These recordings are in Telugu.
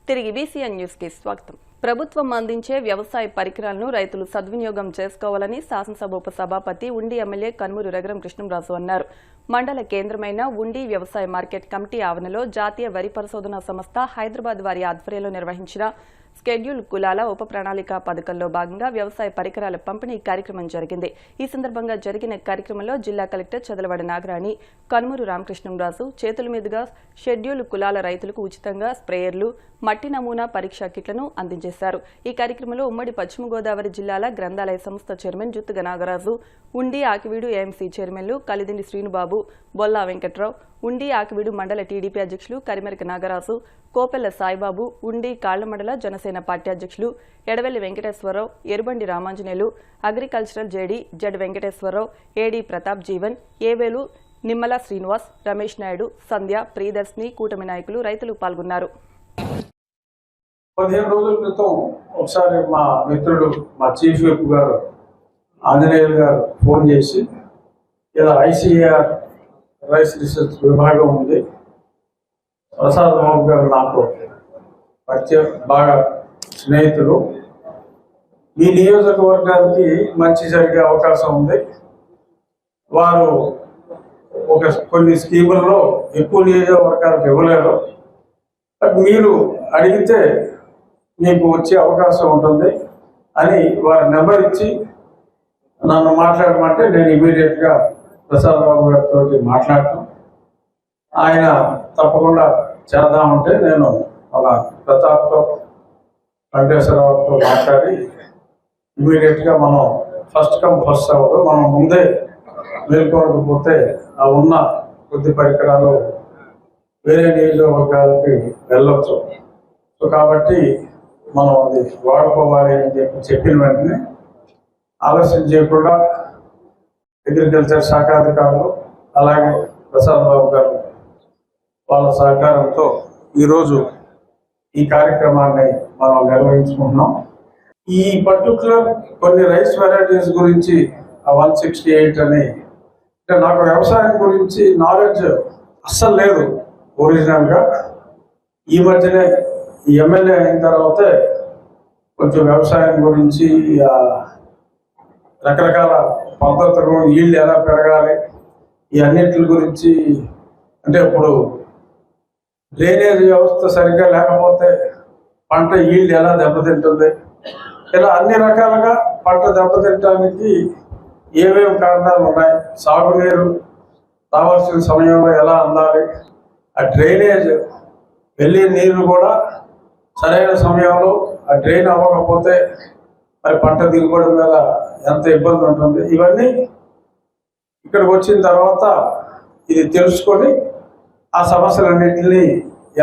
తిరిగి బీసీఎన్ న్యూస్ కి స్వాగతం. ప్రభుత్వం అందించే వ్యవసాయ పరికరాలను రైతులు సద్వినియోగం చేసుకోవాలని శాసనసభ ఉప సభాపతి ఉండి ఎమ్మెల్యే కనుమూరు రఘురామ కృష్ణంరాజు అన్నారు. మండల కేంద్రమైన ఉండి వ్యవసాయ మార్కెట్ కమిటీ ఆవరణలో జాతీయ వరి పరిశోధనా సంస్థ హైదరాబాద్ వారి ఆధ్వర్యంలో నిర్వహించిన షెడ్యూల్ కులాల ఉప ప్రణాళిక పథకంలో భాగంగా వ్యవసాయ పరికరాల పంపిణీ కార్యక్రమం జరిగింది. ఈ సందర్భంగా జరిగిన కార్యక్రమంలో జిల్లా కలెక్టర్ చదలవాడ నాగరాణి, కనుమూరు రామకృష్ణంరాజు చేతుల మీదుగా షెడ్యూల్ కులాల రైతులకు ఉచితంగా స్ప్రేయర్లు, మట్టి నమూనా పరీక్షా కిట్లను అందించేశారు. ఈ కార్యక్రమంలో ఉమ్మడి పశ్చిమ గోదావరి జిల్లాల గ్రంథాలయ సంస్థ చైర్మన్ జుత్తుగ నాగరాజు, ఉండి ఆకివీడు ఏఎంసీ చైర్మన్లు కలిదిండి శ్రీనుబాబు, బొల్లా వెంకట్రావు, ఉండి ఆకివీడు మండల టీడీపీ అధ్యక్షులు కరిమెరక నాగరాజు, కోపెల్ల సాయిబాబు, ఉండి కాళ్ల మండల జనసేన పార్టీ అధ్యక్షులు Edavelli Venkateswararao, Erubandi Ramanjaneyulu, agricultural JD Z Venkateswararao, AD Pratap Jeevan, ఏవేలు నిమ్మల శ్రీనివాస్, రమేష్ నాయుడు, సంధ్య, ప్రియదర్శిని కూటమి నాయకులు రైతులు పాల్గొన్నారు. 15 రోజుల క్రితం ఒకసారి మా మిత్రుడు మా చీఫ్ విప్ గారు ఆంజనేయులు గారు ఫోన్ చేసి ఇలా ఐసీఆర్ రైస్ రీసెర్చ్ విభాగం ఉంది, ప్రసాద్ బాబు గారు నాకు పరిచయం, బాగా స్నేహితులు, ఈ నియోజకవర్గానికి మంచి జరిగే అవకాశం ఉంది. వారు కొన్ని స్కీముల్లో ఎక్కువ నియోజకవర్గాలకు ఇవ్వలేరు, బట్ మీరు అడిగితే మీకు వచ్చే అవకాశం ఉంటుంది అని వారి నెంబర్ ఇచ్చి నన్ను మాట్లాడమంటే నేను ఇమీడియట్గా ప్రసాద్ బాబు గారితో మాట్లాడటం, ఆయన తప్పకుండా చేద్దామంటే నేను ఒక ప్రతాప్తో వెంకటేశ్వరరావుతో మాట్లాడి ఇమీడియట్గా మనం ఫస్ట్ కమ్ ఫస్ట్ అవ్వదు, మనం ముందే మేల్కొనకపోతే ఆ ఉన్న కొద్ది పరికరాలు వేరే నియోజకవర్గాలకి వెళ్ళొచ్చు. సో కాబట్టి మనం అది వాడుకోవాలి అని చెప్పిన వెంటనే ఆలస్యం చేయకుండా అగ్రికల్చర్ శాఖాధికారులు అలాగే ప్రసాద్ బాబు గారు వాళ్ళ సహకారంతో ఈరోజు ఈ కార్యక్రమాన్ని మనం నిర్వహించుకుంటున్నాం. ఈ పర్టికులర్ కొన్ని రైస్ వెరైటీస్ గురించి 168 అని, అంటే నాకు వ్యవసాయం గురించి నాలెడ్జ్ అస్సలు లేదు ఒరిజినల్గా. ఈ మధ్యనే ఎమ్మెల్యే అయిన తర్వాతే కొంచెం వ్యవసాయం గురించి రకరకాల పద్ధతులు, ఈల్డ్ ఎలా పెరగాలి, ఈ అన్నిటి గురించి, అంటే ఇప్పుడు డ్రైనేజ్ వ్యవస్థ సరిగ్గా లేకపోతే పంట ఈల్డ్ ఎలా దెబ్బతింటుంది, ఇలా అన్ని రకాలుగా పంట దెబ్బతింటానికి ఏమేమి కారణాలు ఉన్నాయి, సాగునీరు రావాల్సిన సమయంలో ఎలా అందాలి, ఆ డ్రైనేజ్ వెళ్ళే నీరు కూడా సరైన సమయంలో ఆ డ్రైన్ అవ్వకపోతే మరి పంట దిగుబడి మీద ఎంత ఇబ్బంది ఉంటుంది, ఇవన్నీ ఇక్కడికి వచ్చిన తర్వాత ఇది తెలుసుకొని ఆ సమస్యలన్నింటినీ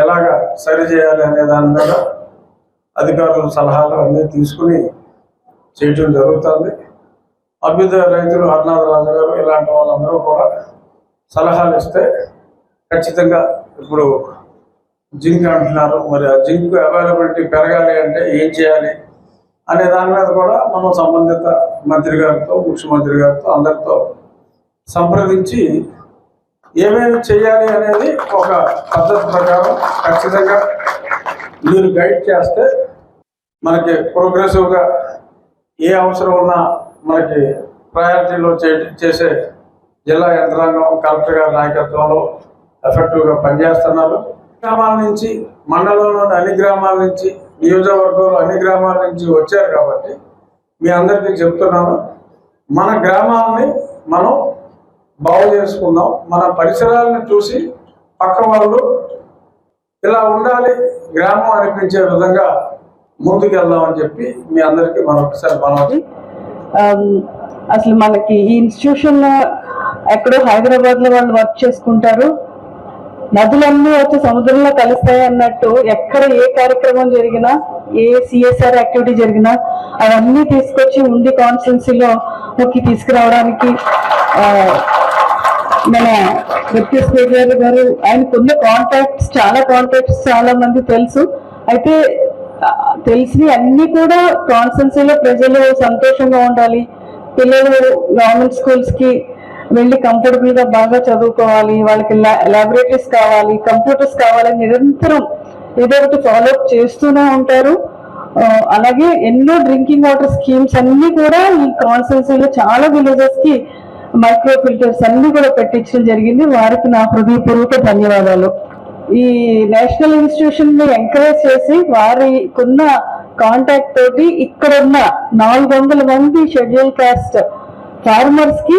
ఎలాగ సరిచేయాలి అనే దాని మీద అధికారుల సలహాలు అన్నీ తీసుకుని చేయటం జరుగుతుంది. అభ్యుదయ రైతులు హర్నాథరాజు గారు ఇలాంటి వాళ్ళందరూ కూడా సలహాలు ఇస్తే ఖచ్చితంగా, ఇప్పుడు జింక్ అంటున్నారు, మరి ఆ జింక్ అవైలబిలిటీ పెరగాలి అంటే ఏం చేయాలి అనే దాని మీద కూడా మనం సంబంధిత మంత్రి గారితో, ముఖ్యమంత్రి గారితో అందరితో సంప్రదించి ఏమేమి చేయాలి అనేది ఒక పద్ధతి ప్రకారం ఖచ్చితంగా మీరు గైడ్ చేస్తే మనకి ప్రోగ్రెసివ్గా ఏ అవసరం ఉన్నా మనకి ప్రయారిటీలో చేసే జిల్లా యంత్రాంగం కలెక్టర్ గారి నాయకత్వంలో ఎఫెక్టివ్గా పనిచేస్తున్నారు. గ్రామాల నుంచి, మండలంలోని అన్ని గ్రామాల నుంచి, నియోజకవర్గంలో అన్ని గ్రామాల నుంచి వచ్చారు కాబట్టి మీ అందరికీ చెప్తున్నాను, మన గ్రామాలని మనం బాగు చేసుకుందాం, మన పరిసరాలను చూసి పక్క వాళ్ళు ఇలా ఉండాలి గ్రామం అనిపించే విధంగా ముందుకు వెళ్దామని చెప్పి మీ అందరికీ మరొకసారి మనవి. అసలు మనకి ఈ ఇన్స్టిట్యూషన్ ఎక్కడో హైదరాబాద్ లో వాళ్ళు వర్క్ చేసుకుంటారు, నదులన్నీ వచ్చి సముద్రంలో కలుస్తాయి అన్నట్టు ఎక్కడ ఏ కార్యక్రమం జరిగినా, ఏ సిఎస్ఆర్ యాక్టివిటీ జరిగినా అవన్నీ తీసుకొచ్చి ఉండి కాన్స్టిట్యున్సీలోకి తీసుకురావడానికి మన వెంకటేశ్వర గారు ఆయనకున్న కాంటాక్ట్స్, చాలా మంది తెలుసు. అయితే తెలిసి అన్ని కూడా కాన్స్టిట్యున్సీలో ప్రజలు సంతోషంగా ఉండాలి, పిల్లలు గవర్నమెంట్ స్కూల్స్ కి వెళ్ళి కంప్యూటర్ మీద బాగా చదువుకోవాలి, వాళ్ళకి ల్యాబొరేటరీస్ కావాలి, కంప్యూటర్స్ కావాలని నిరంతరం ఏదో ఒకటి ఫాలో అప్ చేస్తూనే ఉంటారు. అలాగే ఎన్నో డ్రింకింగ్ వాటర్ స్కీమ్స్ అన్ని కూడా ఈ కాన్స్టిట్యున్సీలో చాలా విలేజెస్ కి మైక్రో ఫిల్టర్స్ అన్ని కూడా పెట్టించడం జరిగింది. వారికి నా హృదయపూర్వక ధన్యవాదాలు. ఈ నేషనల్ ఇన్స్టిట్యూషన్ ని ఎంకరేజ్ చేసి వారికున్న కాంటాక్ట్ తోటి ఇక్కడున్న 400 మంది షెడ్యూల్ కాస్ట్ ఫార్మర్స్ కి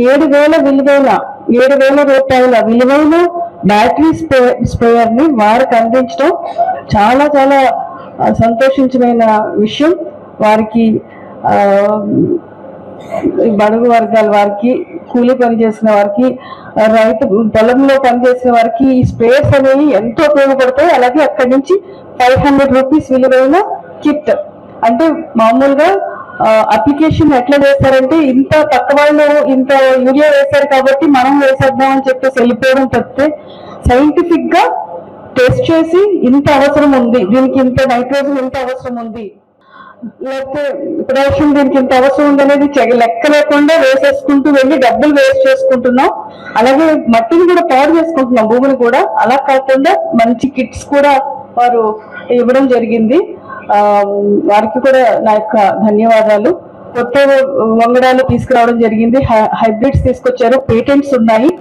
7,000 రూపాయల విలువైన బ్యాటరీ స్ప్రేయర్ ని వారికి అందించడం చాలా చాలా సంతోషించమైన విషయం. వారికి బడుగు వర్గాల వారికి, కూలి పని చేసిన వారికి, రైతు పొలంలో పనిచేసిన వారికి ఈ స్ప్రేయర్స్ అనేవి ఎంతో ఉపయోగపడతాయి. అలాగే అక్కడి నుంచి 500 రూపీస్ విలువైన కిట్, అంటే మామూలుగా అప్లికేషన్ ఎట్లా చేస్తారంటే ఇంత పక్క వాళ్ళు ఇంత యూరియా వేశారు కాబట్టి మనం వేసేద్దాం అని చెప్పేసి వెళ్ళిపోవడం తప్పితే సైంటిఫిక్ గా టెస్ట్ చేసి ఇంత అవసరం ఉంది, దీనికి ఇంత నైట్రోజన్ ఇంత అవసరం ఉంది, లేకపోతే ప్రొడక్షన్ దీనికి ఇంత అవసరం ఉంది అనేది లెక్క లేకుండా వేసేసుకుంటూ వెళ్ళి డబ్బులు వేస్ట్ చేసుకుంటున్నాం. అలాగే మట్టిని కూడా పాడు చేసుకుంటున్నాం, భూమిని కూడా. అలా కాకుండా మంచి కిట్స్ కూడా వారు ఇవ్వడం జరిగింది. వారికి కూడా నా యొక్క ధన్యవాదాలు. కొత్త వంగడాలు తీసుకురావడం జరిగింది, హైబ్రిడ్స్ తీసుకొచ్చారు, పేటెంట్స్ ఉన్నాయి.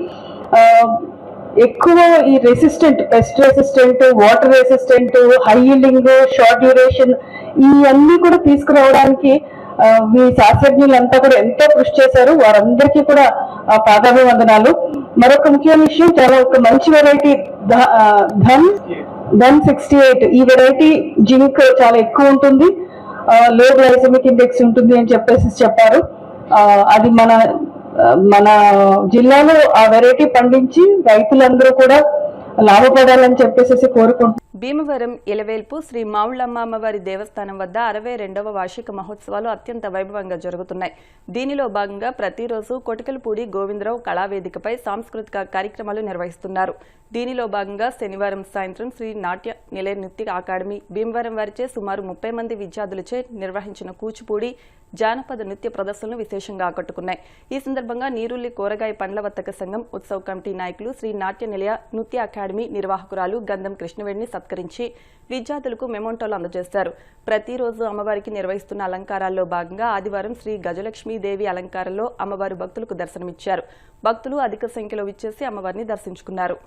ఎక్కువ ఈ resistant, pest resistant, water resistant, high yielding, short duration ఇవన్నీ కూడా తీసుకురావడానికి మీ శాస్త్రజ్ఞులంతా కూడా ఎంతో కృషి చేశారు. వారందరికీ కూడా పాదాభివందనాలు. మరొక ముఖ్యమైన విషయం, చాలా ఒక మంచి వెరైటీ ధన్ 68 ఈ వెరైటీ జింక్ చాలా ఎక్కువ ఉంటుంది, లో గ్లైసెమిక్ ఇండెక్స్ ఉంటుంది అని చెప్పారు. అది మన జిల్లాలో ఆ వెరైటీ పండించి రైతులందరూ కూడా లాభపడాలని చెప్పేసి కోరుకుంటున్నాను. భీమవరం ఇలవేల్పు శ్రీ మావుళ్ళమ్మ అమ్మవారి దేవస్థానం వద్ద 62వ వార్షిక మహోత్సవాలు అత్యంత వైభవంగా జరుగుతున్నాయి. దీనిలో భాగంగా ప్రతిరోజు కొటికలపూడి గోవిందరావు కళావేదికపై సాంస్కృతిక కార్యక్రమాలు నిర్వహిస్తున్నారు. దీనిలో భాగంగా శనివారం సాయంత్రం శ్రీ నాట్య నిలయ నృత్య అకాడమీ భీమవరం వారిచే సుమారు 30 మంది విద్యార్థులచే నిర్వహించిన కూచిపూడి జానపద నృత్య ప్రదర్శనలు విశేషంగా ఆకట్టుకున్నాయి. ఈ సందర్భంగా నీరుల్లి కూరగాయ పండ్ల వర్తక సంఘం ఉత్సవ కమిటీ నాయకులు, శ్రీ నాట్య నిలయ నృత్య అకాడమీ నిర్వాహకురాలు గంధం కృష్ణవేణిని సత్కరించి విద్యార్థులకు మెమోంటోలు అందజేశారు. ప్రతిరోజు అమ్మవారికి నిర్వహిస్తున్న అలంకారాల్లో భాగంగా ఆదివారం శ్రీ గజలక్ష్మీదేవి అలంకారంలో అమ్మవారు భక్తులకు దర్శనమిచ్చారు. భక్తులు అధిక సంఖ్యలో విచ్చేసి అమ్మవారిని దర్శించుకున్నారు.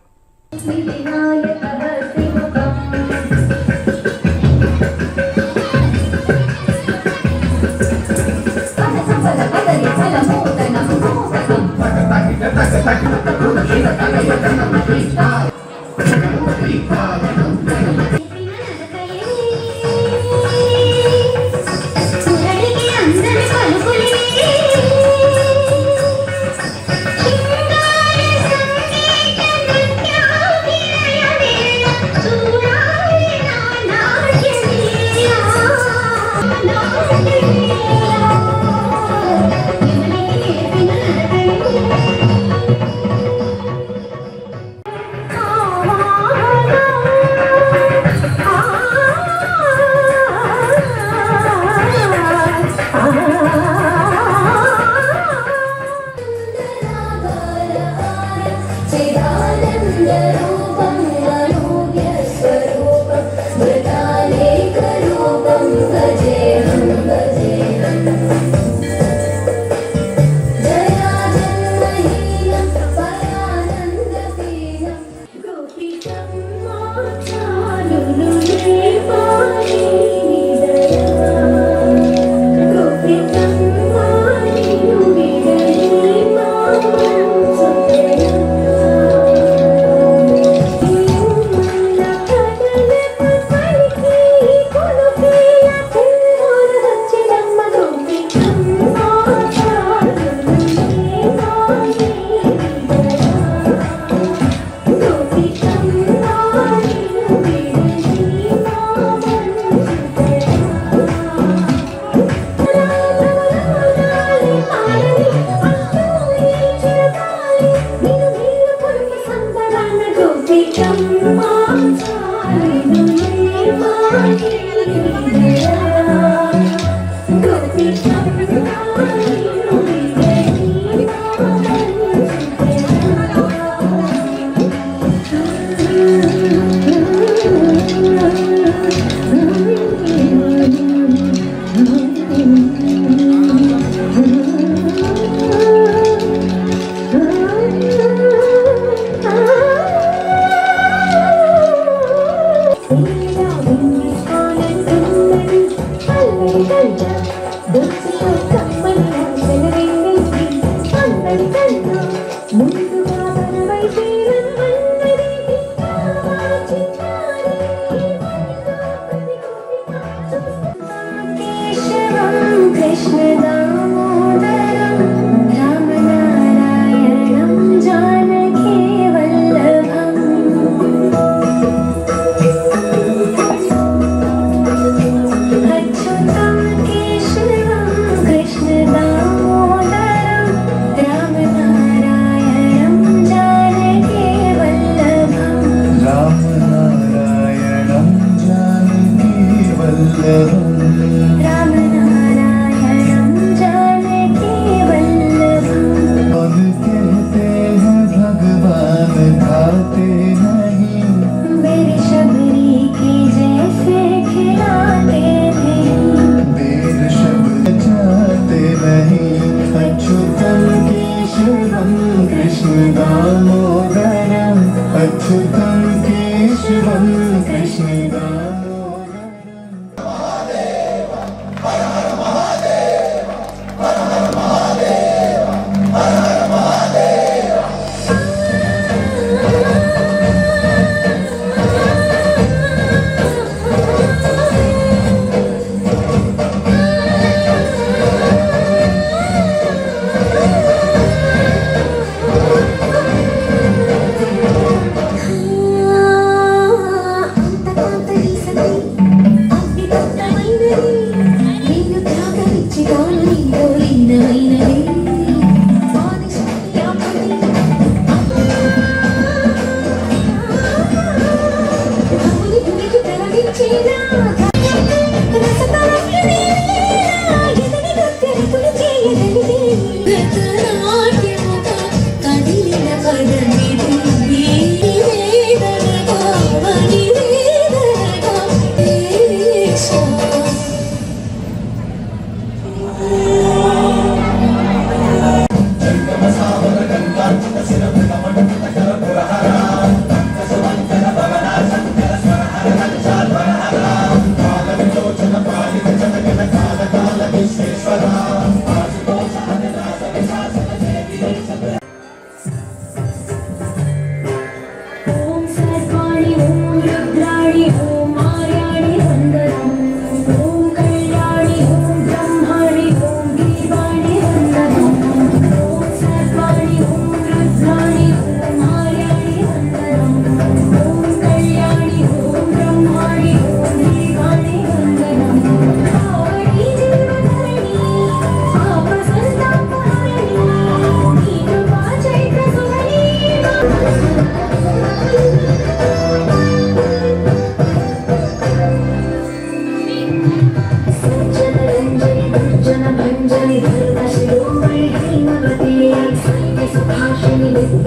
रामनारायणं जानकी वल्लभम् और कहते हैं भगवान खाते नहीं, मेरी शबरी की जैसे खिलाते थे देर शब्द जाते नहीं। अच्युतम केशवम कृष्ण दामोदरम, अच्युतम केशवम कृष्ण दामोदरम।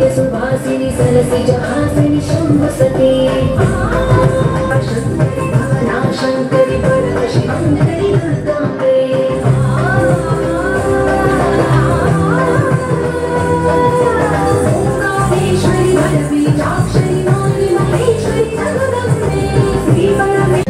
सुभाषिनी सरसी जहासिनी शुंभसती शंकरी परमशि मंगली दुर्गांबे ओंकारेश्वरी भरबीजाक्षरी मौली महेश्वरी जगदम्बे श्री परमे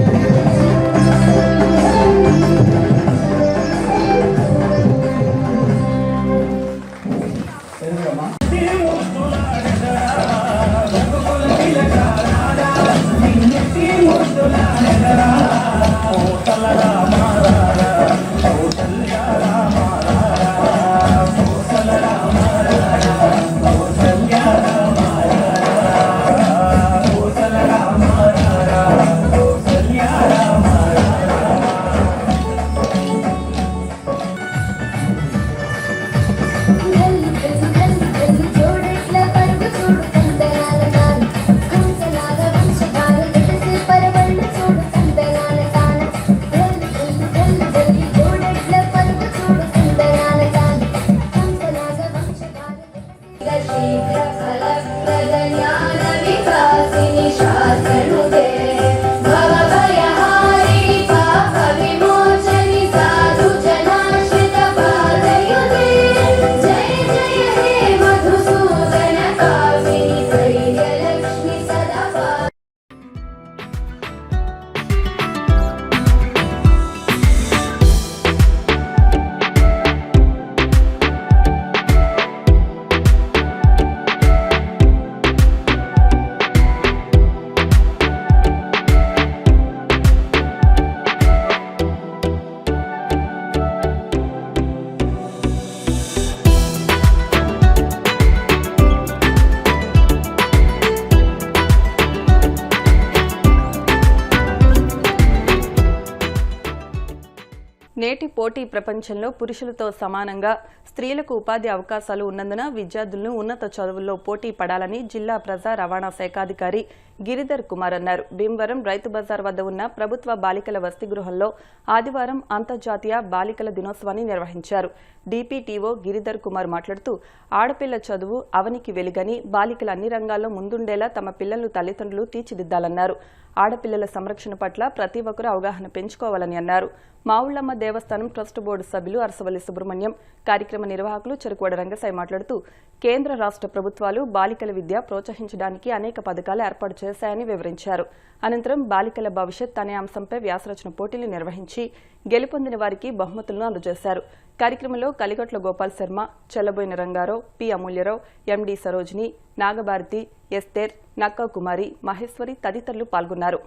నేటి పోటీ ప్రపంచంలో పురుషులతో సమానంగా స్త్రీలకు ఉపాధి అవకాశాలు ఉన్నందున విద్యార్థులను ఉన్నత చదువుల్లో పోటీ పడాలని జిల్లా ప్రజా రవాణా శాఖాధికారి గిరిధర్ కుమార్ అన్నారు. భీమవరం రైతు బజార్ వద్ద ఉన్న ప్రభుత్వ బాలికల వసతి గృహంలో ఆదివారం అంతర్జాతీయ బాలికల దినోత్సవాన్ని నిర్వహించారు. డిపిటిఓ గిరిధర్ కుమార్ మాట్లాడుతూ ఆడపిల్ల చదువు అవనికి వెలుగని బాలికలు అన్ని రంగాల్లో ముందుండేలా తమ పిల్లలు తల్లిదండ్రులు తీర్చిదిద్దాలన్నారు. ఆడపిల్లల సంరక్షణ పట్ల ప్రతి ఒక్కరూ అవగాహన పెంచుకోవాలని అన్నారు. మావుళ్లమ్మ దేవస్థానం ట్రస్ట్ బోర్డు సభ్యులు అరసవల్లి సుబ్రహ్మణ్యం, కార్యక్రమ నిర్వాహకులు చెరుకువాడ రంగసాయి మాట్లాడుతూ కేంద్ర రాష్ట్ర ప్రభుత్వాలు బాలికల విద్య ప్రోత్సహించడానికి అనేక పథకాలు ఏర్పాటు చేశాయని వివరించారు. అనంతరం బాలికల భవిష్యత్ అనే అంశంపై వ్యాసరచన పోటీలు నిర్వహించి గెలుపొందిన వారికి బహుమతులను అందజేశారు. కార్యక్రమంలో కలిగొట్ల గోపాల్ శర్మ, చెల్లబోయిన రంగారావు, పి అమూల్యరావు, ఎండి సరోజిని, నాగభారతి, ఎస్తేర్, నక్కా కుమారి, మహేశ్వరి తదితరులు పాల్గొన్నారు.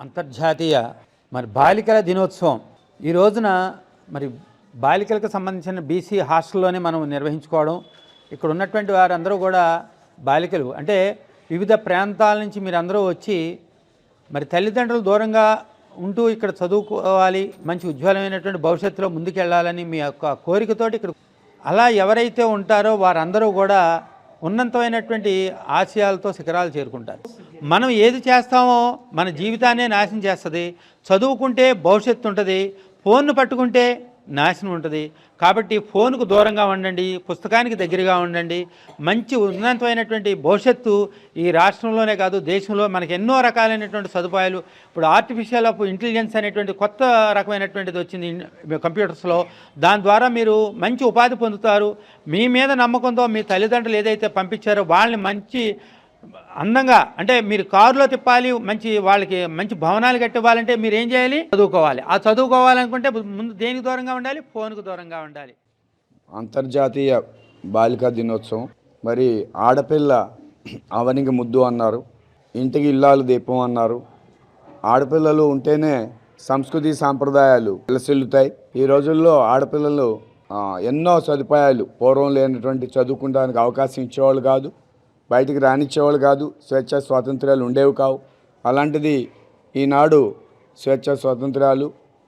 అంతర్జాతీయ బాలికల దినోత్సవం ఈ రోజున బాలికలకు సంబంధించిన బీసీ హాస్టల్లోనే మనం నిర్వహించుకోవడం, ఇక్కడ ఉన్నటువంటి వారందరూ కూడా బాలికలు అంటే వివిధ ప్రాంతాల నుంచి మీరందరూ వచ్చి తల్లిదండ్రులు దూరంగా ఉంటూ ఇక్కడ చదువుకోవాలి, మంచి ఉజ్వలమైనటువంటి భవిష్యత్తులో ముందుకెళ్లాలని మీ యొక్క కోరికతోటి ఇక్కడ అలా ఎవరైతే ఉంటారో వారందరూ కూడా ఉన్నతమైనటువంటి ఆశయాలతో శిఖరాలు చేరుకుంటారు. మనం ఏది చేస్తామో మన జీవితాన్నే నాశనం చేస్తుంది. చదువుకుంటే భవిష్యత్తు ఉంటుంది, ఫోన్ను పట్టుకుంటే నాశనం ఉంటుంది. కాబట్టి ఫోన్కు దూరంగా ఉండండి, పుస్తకానికి దగ్గరగా ఉండండి. మంచి ఉన్నతమైనటువంటి భవిష్యత్తు ఈ రాష్ట్రంలోనే కాదు దేశంలో మనకి ఎన్నో రకాలైనటువంటి సదుపాయాలు. ఇప్పుడు ఆర్టిఫిషియల్ ఆఫ్ ఇంటెలిజెన్స్ అనేటువంటి కొత్త రకమైనటువంటిది వచ్చింది కంప్యూటర్స్లో. దాని ద్వారా మీరు మంచి ఉపాధి పొందుతారు. మీ మీద నమ్మకంతో మీ తల్లిదండ్రులు ఏదైతే పంపించారో వాళ్ళని మంచి అందంగా అంటే మీరు కారులో తిప్పాలి, వాళ్ళకి మంచి భవనాలు కట్టివ్వాలంటే మీరు ఏం చేయాలి? చదువుకోవాలి. ఆ చదువుకోవాలనుకుంటే ముందు దేనికి దూరంగా ఉండాలి? ఫోన్కు దూరంగా ఉండాలి. అంతర్జాతీయ బాలికా దినోత్సవం. ఆడపిల్ల అవనికి ముద్దు అన్నారు, ఇంటికి ఇల్లాలు దీపం అన్నారు. ఆడపిల్లలు ఉంటేనే సంస్కృతి సాంప్రదాయాలు విలసిల్లుతాయి. ఈ రోజుల్లో ఆడపిల్లలు ఎన్నో సదుపాయాలు పూర్వం లేనటువంటి చదువుకోవడానికి అవకాశం ఇచ్చేవాళ్ళు కాదు, బయటికి రానిచ్చేవాళ్ళు కాదు, స్వేచ్ఛ స్వాతంత్ర్యాలు ఉండేవి కావు. అలాంటిది ఈనాడు స్వేచ్ఛ స్వాతంత్ర్యాలు,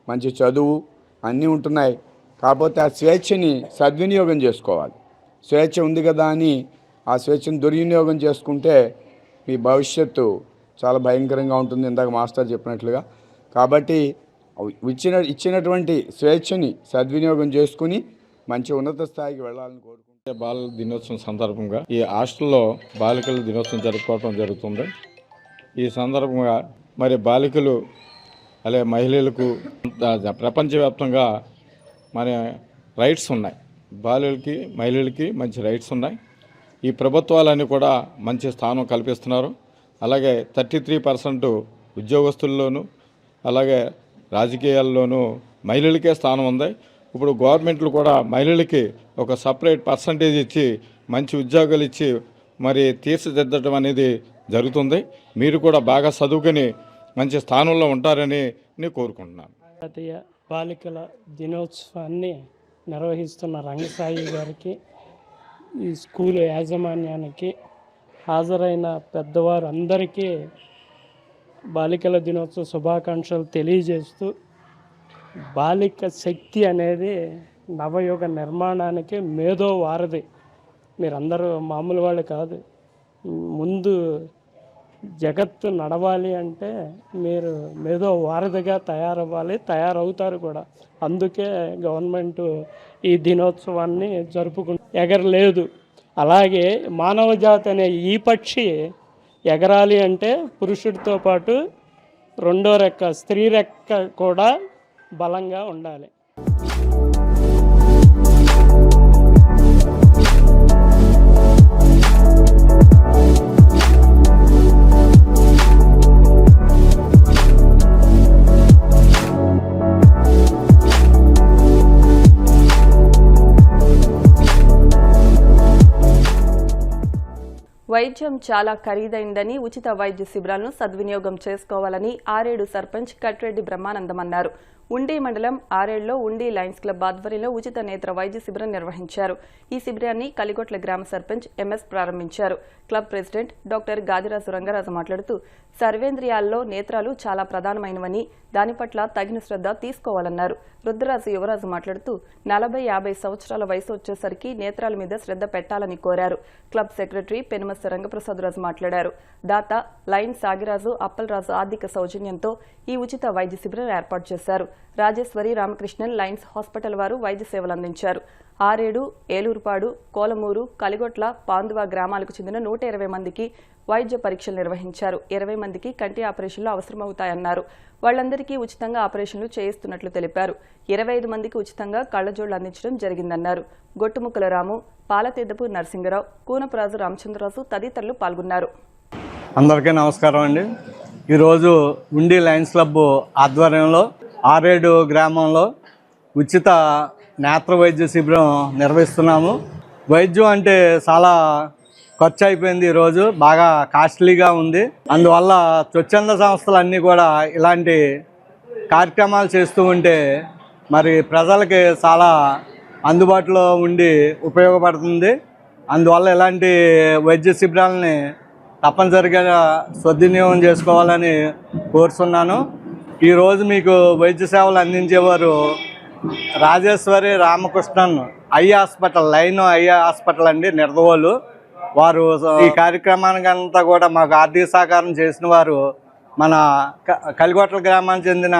మంచి చదువు అన్నీ ఉంటున్నాయి. కాకపోతే ఆ స్వేచ్ఛని సద్వినియోగం చేసుకోవాలి. స్వేచ్ఛ ఉంది కదా అని ఆ స్వేచ్ఛను దుర్వినియోగం చేసుకుంటే మీ భవిష్యత్తు చాలా భయంకరంగా ఉంటుంది, ఇందాక మాస్టర్ చెప్పినట్లుగా. కాబట్టి ఇచ్చినటువంటి స్వేచ్ఛని సద్వినియోగం చేసుకుని మంచి ఉన్నత స్థాయికి వెళ్ళాలని కోరుకుంటున్నాను. బాలల దినోత్సవం సందర్భంగా ఈ హాస్టల్లో బాలికల దినోత్సవం జరుపుకోవడం జరుగుతుంది. ఈ సందర్భంగా బాలికలు అలాగే మహిళలకు ప్రపంచవ్యాప్తంగా రైట్స్ ఉన్నాయి. బాలికలకి మహిళలకి మంచి రైట్స్ ఉన్నాయి. ఈ ప్రభుత్వాలన్నీ కూడా మంచి స్థానం కల్పిస్తున్నారు. అలాగే 33% ఉద్యోగస్తుల్లోనూ అలాగే రాజకీయాల్లోనూ మహిళలకే స్థానం ఉంది. ఇప్పుడు గవర్నమెంట్లు కూడా మహిళలకి ఒక సపరేట్ పర్సంటేజ్ ఇచ్చి మంచి ఉద్యోగాలు ఇచ్చి తీర్చిదిద్దడం అనేది జరుగుతుంది. మీరు కూడా బాగా చదువుకొని మంచి స్థానంలో ఉంటారని నేను కోరుకుంటున్నాను. జాతీయ బాలికల దినోత్సవాన్ని నిర్వహిస్తున్న రంగసాయి గారికి, ఈ స్కూలు యాజమాన్యానికి, హాజరైన పెద్దవారు అందరికీ బాలికల దినోత్సవ శుభాకాంక్షలు తెలియజేస్తూ, బాలిక శక్తి అనేది నవయుగ నిర్మాణానికి మేధో వారధి. మీరందరూ మామూలు వాళ్ళు కాదు. ముందు జగత్తు నడవాలి అంటే మీరు మేధో వారధిగా తయారవుతారు కూడా. అందుకే గవర్నమెంట్ ఈ దినోత్సవాన్ని ఎగరలేదు. అలాగే మానవ జాతి అనే ఈ పక్షి ఎగరాలి అంటే పురుషుడితో పాటు రెండో రెక్క స్త్రీ రెక్క కూడా బలంగా ఉండాలి. వైద్యం చాలా ఖరీదైందని ఉచిత వైద్య శిబిరాలను సద్వినియోగం చేసుకోవాలని ఆరేడు సర్పంచ్ కట్రెడ్డి బ్రహ్మానందం అన్నారు. ఉండి మండలం ఆరేడులో ఉండి లయన్స్ క్లబ్ ఆధ్వర్యంలో ఉచిత నేత్ర వైద్య శిబిరం నిర్వహించారు. ఈ శిబిరాన్ని కలిగొట్ల గ్రామ సర్పంచ్ ఎంఎస్ ప్రారంభించారు. Club president doctor Gadiraju Rangaraju మాట్లాడుతూ సర్వేంద్రియాల్లో నేత్రాలు చాలా ప్రధానమైనవని దాని పట్ల తగిన శ్రద్ధ తీసుకోవాలన్నారు. రుద్రరాజు యువరాజు మాట్లాడుతూ 40-50 సంవత్సరాల వయసు వచ్చేసరికి నేత్రాల మీద శ్రద్ధ పెట్టాలని కోరారు. క్లబ్ సెక్రటరీ పెనుమస్స రంగప్రసాదరాజు మాట్లాడారు. దాత లైన్ సాగిరాజు అప్పలరాజు ఆర్థిక సౌజన్యంతో ఈ ఉచిత వైద్య శిబిరం ఏర్పాటు చేశారు. రాజేశ్వరి రామకృష్ణన్ లైన్స్ హాస్పిటల్ వారు వైద్య సేవలు అందించారు. ఆరేడు, ఏలూరుపాడు, కోలమూరు, కలిగొట్ల, పాందువా గ్రామాలకు చెందిన 120 మందికి వైద్య పరీక్షలు నిర్వహించారు. 20 మందికి కంటి ఆపరేషన్లు అవసరమవుతాయన్నారు. వాళ్లందరికీ ఉచితంగా ఆపరేషన్లు చేయిస్తున్నట్లు తెలిపారు. 25 మందికి ఉచితంగా కళ్లజోళ్లు అందించడం జరిగిందన్నారు. గొట్టుముక్కల రాము, పాలతీద్దపు నరసింగరావు, కూనపురాజు రామచంద్రరాజు తదితరులు పాల్గొన్నారు. అందరికీ నమస్కారం అండి. ఈరోజు ఉండి లయన్స్ క్లబ్ ఆధ్వర్యంలో ఆరేడు గ్రామంలో ఉచిత నేత్ర వైద్య శిబిరం నిర్వహిస్తున్నాము. వైద్యం అంటే చాలా ఖర్చు అయిపోయింది. ఈరోజు బాగా కాస్ట్లీగా ఉంది. అందువల్ల స్వచ్ఛంద సంస్థలు అన్నీ కూడా ఇలాంటి కార్యక్రమాలు చేస్తూ ఉంటే మరి ప్రజలకి చాలా అందుబాటులో ఉండి ఉపయోగపడుతుంది. అందువల్ల ఇలాంటి వైద్య శిబిరాలని తప్పనిసరిగా సద్వినియోగం చేసుకోవాలని కోరుతున్నాను. ఈరోజు మీకు వైద్య సేవలు అందించేవారు Rajeswari Ramakrishnan eye hospital, line eye hospital అండి, నిర్దవోలు. వారు ఈ కార్యక్రమానికి అంతా కూడా మాకు ఆర్థిక సహకారం చేసిన వారు మన కలిగొట్ల గ్రామానికి చెందిన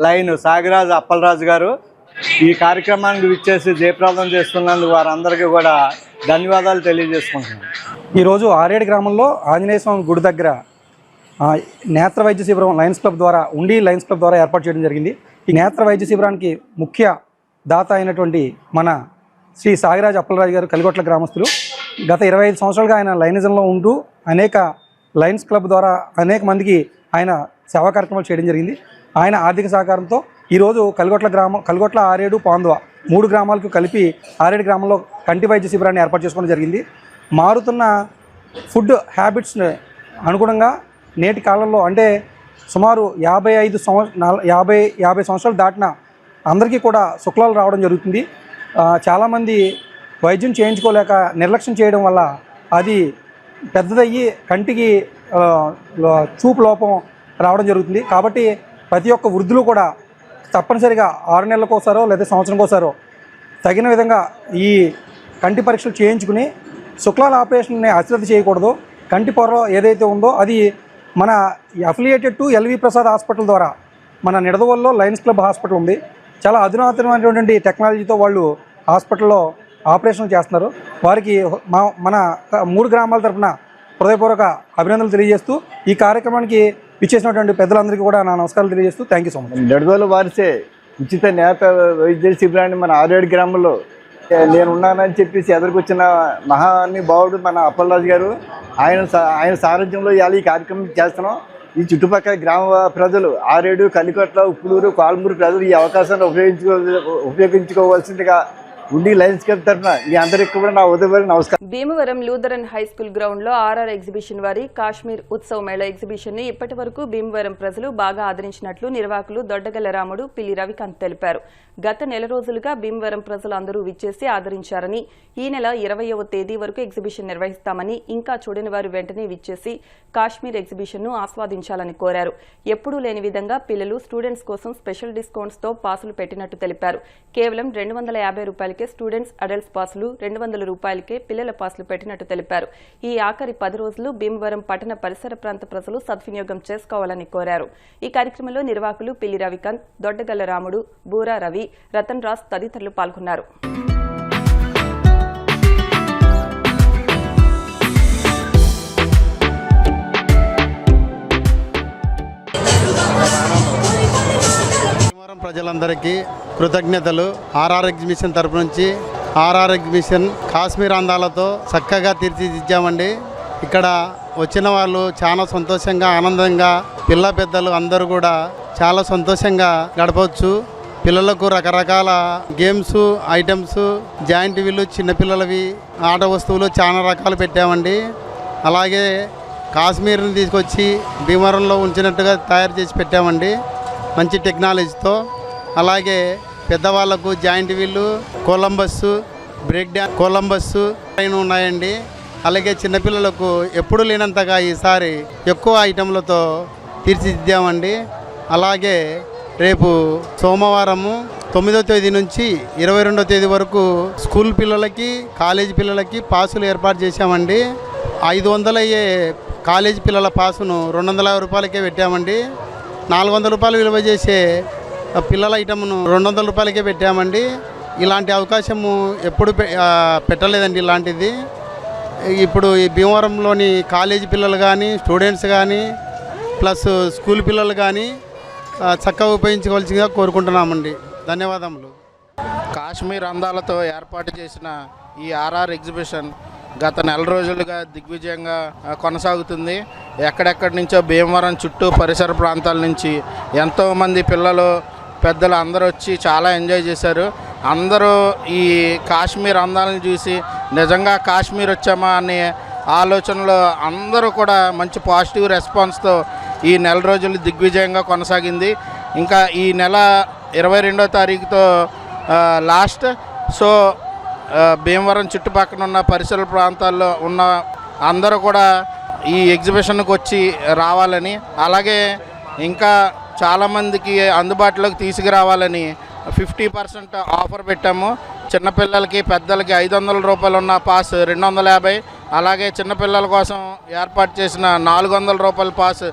లైన్ సాగిరాజు అప్పలరాజు గారు. ఈ కార్యక్రమానికి విచ్చేసి జయప్రదం చేస్తున్నందుకు వారందరికీ కూడా ధన్యవాదాలు తెలియజేసుకుంటున్నాను. ఈరోజు ఆరేడు గ్రామంలో ఆంజనేయ స్వామి గుడి దగ్గర నేత్ర వైద్య శిబిరం లయన్స్ క్లబ్ ద్వారా, ఉండి లయన్స్ క్లబ్ ద్వారా ఏర్పాటు చేయడం జరిగింది. ఈ నేత్ర వైద్య శిబిరానికి ముఖ్య దాత అయినటువంటి మన శ్రీ సాగిరాజు అప్పలరాజు గారు కలిగొట్ల గ్రామస్తులు. గత 25 సంవత్సరాలుగా ఆయన లైనిజంలో ఉంటూ అనేక లయన్స్ క్లబ్ ద్వారా అనేక మందికి ఆయన సేవా కార్యక్రమాలు చేయడం జరిగింది. ఆయన ఆర్థిక సహకారంతో ఈరోజు కలిగొట్ల ఆరేడు, పాందువా 3 గ్రామాలకు కలిపి ఆరేడు గ్రామంలో కంటి వైద్య శిబిరాన్ని ఏర్పాటు చేసుకోవడం జరిగింది. మారుతున్న ఫుడ్ హ్యాబిట్స్ అనుగుణంగా నేటి కాలంలో అంటే సుమారు 50 సంవత్సరాలు దాటిన అందరికీ కూడా శుక్లాలు రావడం జరుగుతుంది. చాలామంది వైద్యం చేయించుకోలేక నిర్లక్ష్యం చేయడం వల్ల అది పెద్దదయ్యి కంటికి చూపు లోపం రావడం జరుగుతుంది. కాబట్టి ప్రతి ఒక్క వృద్ధులు కూడా తప్పనిసరిగా 6 నెలలకోసారో లేదా సంవత్సరంకోసారో తగిన విధంగా ఈ కంటి పరీక్షలు చేయించుకుని శుక్లాల ఆపరేషన్ని అశ్రద్ధ చేయకూడదు. కంటి పొర ఏదైతే ఉందో అది మన affiliated to LV Prasad hospital ద్వారా మన నిడదవోలులో లయన్స్ క్లబ్ హాస్పిటల్ ఉంది. చాలా అధునాతనమైనటువంటి టెక్నాలజీతో వాళ్ళు హాస్పిటల్లో ఆపరేషన్లు చేస్తున్నారు. వారికి మన 3 గ్రామాల తరఫున హృదయపూర్వక అభినందనలు తెలియజేస్తూ ఈ కార్యక్రమానికి ఇచ్చేసినటువంటి పెద్దలందరికీ కూడా నా నమస్కారాలు తెలియజేస్తూ thank you so much. Nidadavolu వారిసే ఉచిత నేత్ర వైద్య శిబిరాన్ని మన ఆరేడు గ్రామంలో నేను ఉన్నానని చెప్పేసి ఎదురుకొచ్చిన మహానుభావుడు మన అప్పలరాజు గారు, ఆయన సారథ్యంలో ఇవాళ ఈ కార్యక్రమం చేస్తున్నాం. ఈ చుట్టుపక్కల గ్రామ ప్రజలు ఆరేడు, కలికొట్ల, ఉప్పులూరు, కోలమూరు ప్రజలు ఈ అవకాశాన్ని ఉపయోగించుకోవాల్సిందిగా ఉండి లయన్స్ క్లబ్ తరఫున మీ అందరికీ కూడా నా ఉదయం నమస్కారం. Bhimavaram Lutheran high school ground లో ఆర్ఆర్ ఎగ్జిబిషన్ వారి కాశ్మీర్ ఉత్సవ్ మేళా ఎగ్జిబిషన్ ని ఇప్పటి వరకు భీమవరం ప్రజలు బాగా ఆదరించినట్లు నిర్వాహకులు దొడ్డగల్ల రాముడు, పిల్లి రవికాంత్ తెలిపారు. గత నెల రోజులుగా భీమవరం ప్రజలు అందరూ విచ్చేసి ఆదరించారని, ఈ నెల 20వ తేదీ వరకు ఎగ్జిబిషన్ నిర్వహిస్తామని, ఇంకా చూడని వారు వెంటనే విచ్చేసి కాశ్మీర్ ఎగ్జిబిషన్ ను ఆస్వాదించాలని కోరారు. ఎప్పుడూ లేని విధంగా పిల్లలు, స్టూడెంట్స్ కోసం స్పెషల్ డిస్కౌంట్స్ తో పాసులు పెట్టినట్టు తెలిపారు. కేవలం 250 రూపాయలకే స్టూడెంట్స్, అడల్ట్స్ పాసులు, 200 రూపాయలకే పిల్లల పాసులు పెట్టినట్టు తెలిపారు. ఈ ఆఖరి 10 రోజులు భీమవరం పట్టణ పరిసర ప్రాంత ప్రజలు సద్వినియోగం చేసుకోవాలని కోరారు. ఈ కార్యక్రమంలో నిర్వాహకులు పిల్లి రవికాంత్, దొడ్డగల్ల రాముడు, బూరా రవి, రతన్ రాజ్ తదితరులు పాల్గొన్నారు. ప్రజలందరికీ కృతజ్ఞతలు. ఆర్ఆర్ ఎగ్జిబిషన్ తరపు నుంచి ఆర్ఆర్ ఎగ్జిబిషన్ కాశ్మీర్ అందాలతో చక్కగా తీర్చిదిద్దామండి. ఇక్కడ వచ్చిన వాళ్ళు చాలా సంతోషంగా, ఆనందంగా, పిల్ల పెద్దలు అందరూ కూడా చాలా సంతోషంగా గడపవచ్చు. పిల్లలకు రకరకాల గేమ్స్ ఐటమ్స్, జాయింట్ వీలు, చిన్నపిల్లలవి ఆట వస్తువులు చాలా రకాలు పెట్టామండి. అలాగే కాశ్మీర్ని తీసుకొచ్చి భీమవరంలో ఉంచినట్టుగా తయారు చేసి పెట్టామండి మంచి టెక్నాలజీతో. అలాగే పెద్దవాళ్ళకు జాయింట్ వీలు, కొలంబస్సు, బ్రేక్ డ్యాన్స్, కొలంబస్సు ఉన్నాయండి. అలాగే చిన్నపిల్లలకు ఎప్పుడు లేనంతగా ఈసారి ఎక్కువ ఐటెంలతో తీర్చిదిద్దామండి. అలాగే రేపు సోమవారము 9వ తేదీ నుంచి 22వ తేదీ వరకు స్కూల్ పిల్లలకి, కాలేజీ పిల్లలకి పాసులు ఏర్పాటు చేశామండి. 500 అయ్యే కాలేజీ పిల్లల పాసును 250 రూపాయలకే పెట్టామండి. 400 రూపాయలు విలువ చేసే పిల్లల ఐటమ్ను 200 రూపాయలకే పెట్టామండి. ఇలాంటి అవకాశము ఎప్పుడు పెట్టలేదండి ఇలాంటిది. ఇప్పుడు ఈ భీమవరంలోని కాలేజీ పిల్లలు కానీ, స్టూడెంట్స్ కానీ, ప్లస్ స్కూల్ పిల్లలు కానీ చక్కగా ఉపయోగించుకోవాల్సిందిగా కోరుకుంటున్నామండి. ధన్యవాదములు. కాశ్మీర్ అందాలతో ఏర్పాటు చేసిన ఈ ఆర్ఆర్ ఎగ్జిబిషన్ గత నెల రోజులుగా దిగ్విజయంగా కొనసాగుతుంది. ఎక్కడెక్కడి నుంచో భీమవరం చుట్టూ పరిసర ప్రాంతాల నుంచి ఎంతోమంది పిల్లలు, పెద్దలు అందరూ వచ్చి చాలా ఎంజాయ్ చేశారు. అందరూ ఈ కాశ్మీర్ అందాలను చూసి నిజంగా కాశ్మీర్ వచ్చామా అనే ఆలోచనలో అందరూ కూడా మంచి పాజిటివ్ రెస్పాన్స్తో ఈ నెల రోజులు దిగ్విజయంగా కొనసాగింది. ఇంకా ఈ నెల 22వ తారీఖుతో లాస్ట్. సో భీమవరం చుట్టుపక్కల ఉన్న పరిసర ప్రాంతాల్లో ఉన్న అందరూ కూడా ఈ ఎగ్జిబిషన్కి వచ్చి రావాలని, అలాగే ఇంకా చాలామందికి అందుబాటులోకి తీసుకురావాలని 50% ఆఫర్ పెట్టాము. చిన్నపిల్లలకి, పెద్దలకి 500 రూపాయలు ఉన్న పాస్ 250, అలాగే చిన్నపిల్లల కోసం ఏర్పాటు చేసిన 400 రూపాయల పాస్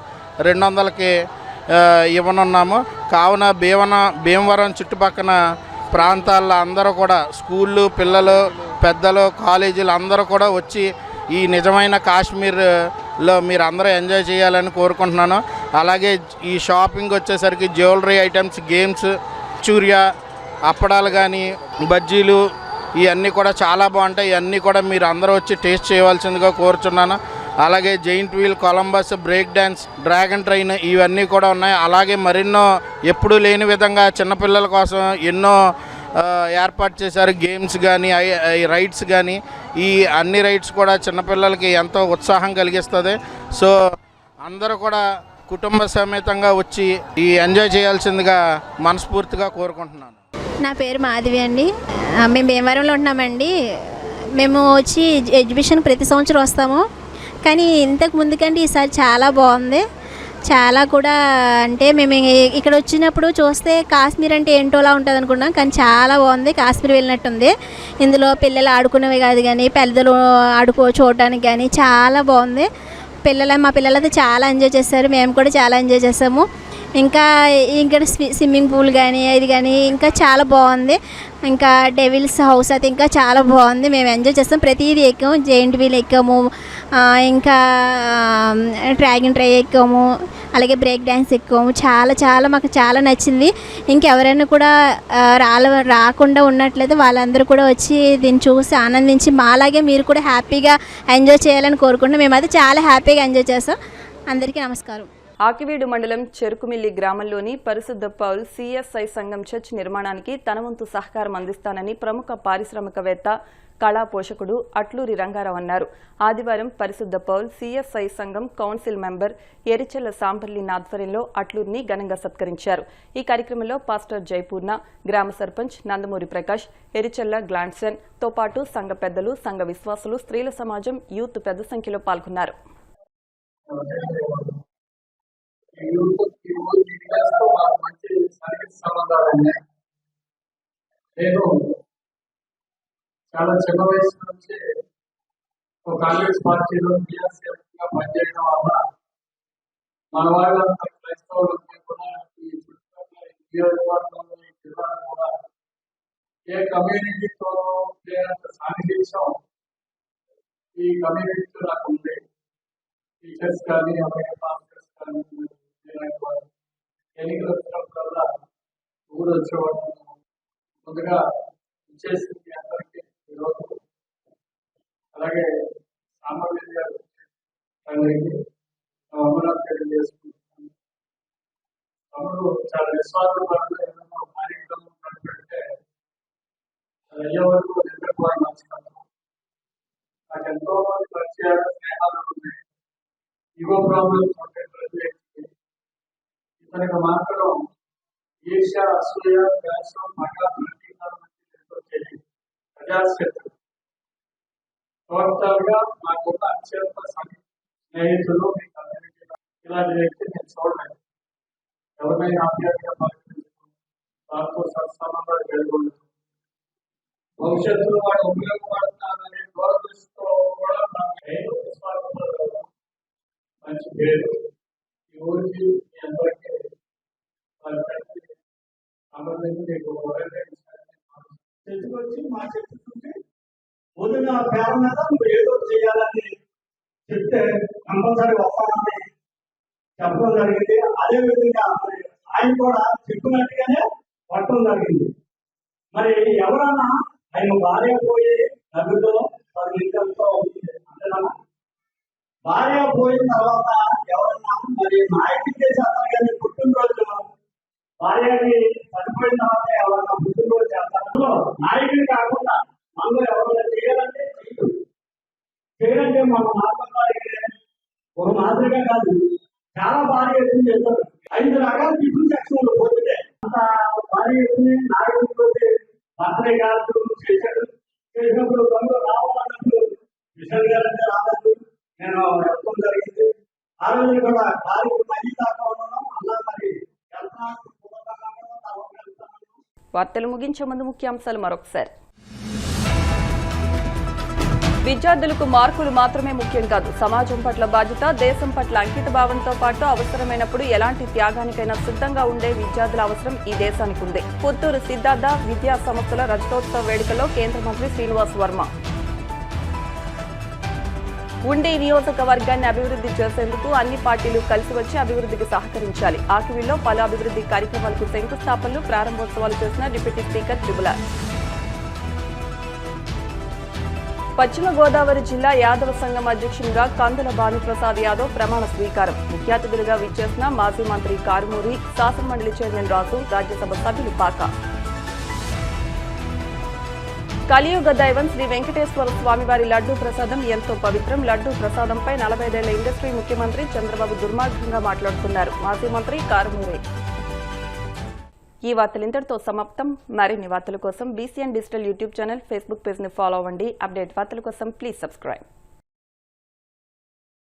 200కి ఇవ్వనున్నాము. కావున భీమవరం చుట్టుపక్కల ప్రాంతాల్లో అందరూ కూడా స్కూళ్ళు పిల్లలు, పెద్దలు, కాలేజీలు అందరూ కూడా వచ్చి ఈ నిజమైన కాశ్మీర్లో మీరు అందరూ ఎంజాయ్ చేయాలని కోరుకుంటున్నాను. అలాగే ఈ షాపింగ్ వచ్చేసరికి జ్యువెలరీ ఐటమ్స్, గేమ్స్, చూరియా, అప్పడాలు కానీ, బజ్జీలు ఇవన్నీ కూడా చాలా బాగుంటాయి. ఇవన్నీ కూడా మీరు అందరూ వచ్చి టేస్ట్ చేయవలసిందిగా కోరుచున్నాను. అలాగే giant wheel, Columbus, break dance, dragon train ఇవన్నీ కూడా ఉన్నాయి. అలాగే మరెన్నో ఎప్పుడూ లేని విధంగా చిన్నపిల్లల కోసం ఎన్నో ఏర్పాటు చేశారు. గేమ్స్ కానీ, రైడ్స్ కానీ, ఈ అన్ని రైడ్స్ కూడా చిన్నపిల్లలకి ఎంతో ఉత్సాహం కలిగిస్తుంది. సో అందరూ కూడా కుటుంబ సమేతంగా వచ్చి ఈ ఎంజాయ్ చేయాల్సిందిగా మనస్ఫూర్తిగా కోరుకుంటున్నాను. నా పేరు మాధవి అండి. మేము భీమవరంలో ఉంటున్నామండి. మేము వచ్చి ఎగ్జిబిషన్ ప్రతి సంవత్సరం వస్తాము, కానీ ఇంతకు ముందు కంటే ఈసారి చాలా బాగుంది. చాలా కూడా అంటే మేము ఇక్కడ వచ్చినప్పుడు చూస్తే కాశ్మీర్ అంటే ఏంటోలా ఉంటుంది అనుకున్నాం, కానీ చాలా బాగుంది. కాశ్మీర్ వెళ్ళినట్టుంది. ఇందులో పిల్లలు ఆడుకునేవి కాదు కానీ పెద్దలు చూడడానికి కానీ చాలా బాగుంది. మా పిల్లలైతే చాలా ఎంజాయ్ చేశారు, మేము కూడా చాలా ఎంజాయ్ చేసాము. ఇంకా ఇక్కడ స్విమ్మింగ్ పూల్ కానీ ఇది కానీ ఇంకా చాలా బాగుంది. ఇంకా డెవిల్స్ హౌస్ అయితే ఇంకా చాలా బాగుంది. మేము ఎంజాయ్ చేస్తాం. ప్రతిదీ ఎక్కాము. జైంట్ వీల్ ఎక్కాము, ఇంకా డ్రాగన్ ట్రై ఎక్కాము, అలాగే బ్రేక్ డ్యాన్స్ ఎక్కాము. చాలా మాకు చాలా నచ్చింది. ఇంకెవరైనా కూడా రాకుండా ఉన్నట్లయితే వాళ్ళందరూ కూడా వచ్చి దీన్ని చూసి ఆనందించి మాలాగే మీరు కూడా హ్యాపీగా ఎంజాయ్ చేయాలని కోరుకుంటున్నాం. మేమైతే చాలా హ్యాపీగా ఎంజాయ్ చేస్తాం. అందరికీ నమస్కారం. ఆకివీడు మండలం చెరుకుమిల్లి గ్రామంలోని పరిశుద్ధ పౌల్ సిఎస్ఐ సంఘం చర్చ్ నిర్మాణానికి తన వంతు సహకారం అందిస్తానని ప్రముఖ పారిశ్రామికవేత్త, కళా పోషకుడు అట్లూరి రంగారావు అన్నారు. ఆదివారం పరిశుద్ధ పౌల్ సిఎస్ఐ సంఘం కౌన్సిల్ మెంబర్ ఎరిచెల్ల సాంపల్లి ఆధ్వర్యంలో అట్లూరిని ఘనంగా సత్కరించారు. ఈ కార్యక్రమంలో పాస్టర్ జయపూర్ణ, గ్రామ సర్పంచ్ నందమూరి ప్రకాష్, ఎరిచెల్ల గ్లాండ్సన్ తో పాటు సంఘ పెద్దలు, సంఘ విశ్వాసులు, స్త్రీల సమాజం, యూత్ పెద్ద సంఖ్యలో పాల్గొన్నారు. మంచి సర్వీస్ సంబంధాలు ఉన్నాయి. నేను చాలా చిన్న వయసు నుంచి కాంగ్రెస్ పార్టీలో క్రియాశీలకంగా పనిచేయడం వల్ల మన వాళ్ళంతా క్రైస్తవులకి కూడా ఈ చుట్టుపక్కల నియోజకవర్గంలో ఈ జిల్లాలో కూడా ఏ కమ్యూనిటీతో లేనంత సాన్నిధ్యం ఈ కమ్యూనిటీతో నాకు ఉంది. టీచర్స్ కానీ, అలాగే పాస్టర్స్ కానీ, ఎన్నికలు వచ్చినప్పుడల్లా ఊరు వచ్చేవాడు. ముందుగా ఇచ్చేసింది అందరికీ ఈరోజు. అలాగే సామర్థ్యం గారు తండ్రికి అమరావతి తెలియజేసుకుంటున్నాను. తమ్ముడు చాలా విశ్వాసపరంగా ఏదైనా కార్యక్రమం నడిపెడితే అది అయ్యే వరకు నిద్రపోవడం నచ్చుతాను. నాకు ఎంతో మంది పరిచయాలు, స్నేహాలు ఉన్నాయి, ఈగో ప్రాబ్లమ్స్ ఉంటాయి ప్రజలకి. ఇతనికి మాత్రం ఈర్ష, అసూయ, ద్వేషం, మగ, ప్రతీకారం వచ్చేది ప్రజాశక్తులు. టోటల్ గా నాకున్న అత్యంత స్నేహితులు మీ కమ్యూనిటీలో ఇలాంటి వ్యక్తి నేను చూడలేదు. ఎవరినైనా ఆప్యాయంగా పలకరించుకుంటూ దాంతో సత్సంబంధాలు పెరుగుతుంది. భవిష్యత్తులో వాడు ఉపయోగపడుతున్నాననే దూరదృష్టితో కూడా నాకు మంచి పేరు ఈ ఊరికి మీ అందరికీ సంబంధించి మీకు చర్చకొచ్చి మా చర్చ చూసి వదిన పేరు మీద నువ్వు ఏదో చేయాలని చెప్తే కంపల్సరీ వస్తానని చెప్పడం జరిగింది. అదేవిధంగా ఆయన కూడా చెప్పినట్టుగానే పట్టడం జరిగింది. మరి ఎవరన్నా ఆయన భార్య పోయి డబ్బుతో 10 లీటర్లతో అవుతుంది అంతేనా? భార్య పోయిన తర్వాత ఎవరన్నా మరి నాయకులు చేసేస్తారు కానీ పుట్టినరోజు భార్యకి చనిపోయిన తర్వాత ఎవరన్నా పుట్టినరోజు చేస్తారు. నాయకులు కాకుండా మనలో ఎవరైనా చేయాలంటే చేయాలంటే మన నాటకాలకి ఒక మాదిరిగా కాదు, చాలా భారీ ఎత్తున చేస్తారు. 5 రకాల టిఫిన్ సెక్షన్లు పోతుంటే అంత భారీ ఎత్తుని నాయకులు పోతే బర్త్డే కార్యక్రమం చేశాడు. చేసినప్పుడు బంధువులు రావాలన్నప్పుడు విశాల్ గారు అంటే రాలేదు, నేను చెప్పడం జరిగింది. ఆ రోజు కూడా కార్యక్రమం అయ్యి దాకా ఉన్నాను అలా మరి వార్తలు ముగించే ముందు ముఖ్యాంశాలు మరొకసారి. విద్యార్థులకు మార్కులు మాత్రమే ముఖ్యం కాదు, సమాజం పట్ల బాధ్యత, దేశం పట్ల అంకిత భావంతో పాటు అవసరమైనప్పుడు ఎలాంటి త్యాగానికైనా సిద్ధంగా ఉండే విద్యార్థుల అవసరం ఈ దేశానికి ఉంది. పుత్తూరు సిద్ధార్థ విద్యా సంస్థల రజతోత్సవ వేడుకలో కేంద్ర మంత్రి శ్రీనివాస్ వర్మ. ఉండి నియోజకవర్గాన్ని అభివృద్ధి చేసేందుకు అన్ని పార్టీలు కలిసి వచ్చి అభివృద్ధికి సహకరించాలి. ఆకివీల్లో పలు అభివృద్ధి కార్యక్రమాలకు శంకుస్థాపనలు, ప్రారంభోత్సవాలు చేసిన డిప్యూటీ స్పీకర్ త్రిబులార్. పశ్చిమ గోదావరి జిల్లా యాదవ సంఘం అధ్యక్షునిగా కందుల భానుప్రసాద్ యాదవ్ ప్రమాణ స్వీకారం. ముఖ్య అతిథులుగా విచ్చేసిన మాజీ మంత్రి కారుమూరి, శాసనమండలి చైర్మన్ రాజు, రాజ్యసభ సభ్యులు పాక. కలియుగ దైవం శ్రీ వెంకటేశ్వర స్వామివారి లడ్డూ ప్రసాదం ఎంతో పవిత్రం. లడ్డూ ప్రసాదంపై 45 ఏళ్ల ఇండస్ట్రీ ముఖ్యమంత్రి చంద్రబాబు దుర్మార్గంగా మాట్లాడుతున్నారు. మాజీ మంత్రి కారుమూరి. ఈ వార్తలు ఇంతటితో సమాప్తం. మరిన్ని వార్తల కోసం BCN digital YouTube channel, Facebook page ని ఫాలో అవ్వండి. అప్డేట్ వార్తల కోసం ప్లీజ్ సబ్స్క్రైబ్.